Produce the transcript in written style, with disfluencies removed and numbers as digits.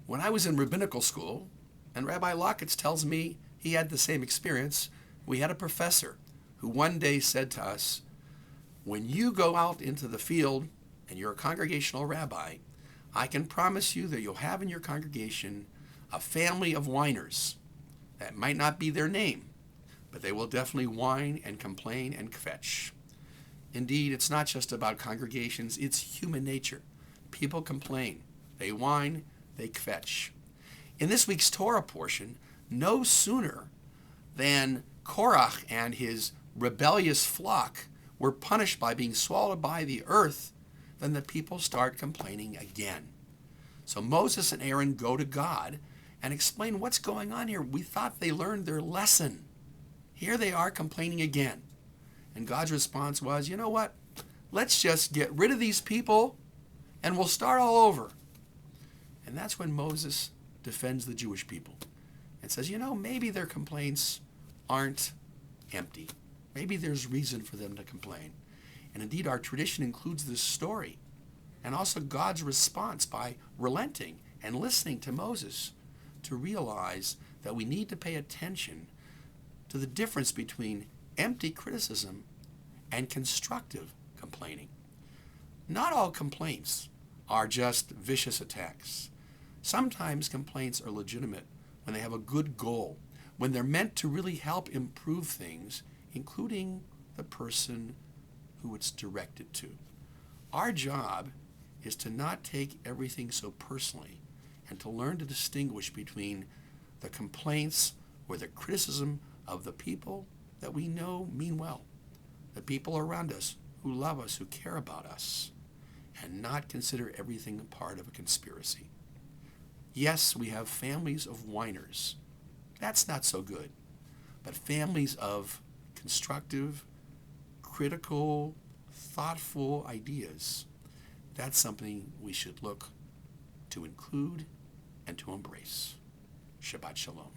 When I was in rabbinical school, and Rabbi Lockitz tells me he had the same experience, we had a professor who one day said to us, when you go out into the field and you're a congregational rabbi, I can promise you that you'll have in your congregation a family of whiners. That might not be their name, but they will definitely whine and complain and kvetch. Indeed, it's not just about congregations, it's human nature. People complain, they whine, they kvetch. In this week's Torah portion, no sooner than Korah and his rebellious flock were punished by being swallowed by the earth than the people start complaining again. So Moses and Aaron go to God and explain what's going on here. We thought they learned their lesson. Here they are complaining again. And God's response was, you know what? Let's just get rid of these people and we'll start all over. And that's when Moses defends the Jewish people and says, you know, maybe their complaints aren't empty. Maybe there's reason for them to complain. And indeed, our tradition includes this story and also God's response by relenting and listening to Moses to realize that we need to pay attention to the difference between empty criticism and constructive complaining. Not all complaints are just vicious attacks. Sometimes complaints are legitimate when they have a good goal, when they're meant to really help improve things, including the person who it's directed to. Our job is to not take everything so personally and to learn to distinguish between the complaints or the criticism of the people that we know mean well, the people around us who love us, who care about us, and not consider everything a part of a conspiracy. Yes, we have families of whiners. That's not so good. But families of constructive, critical, thoughtful ideas, that's something we should look to include and to embrace. Shabbat Shalom.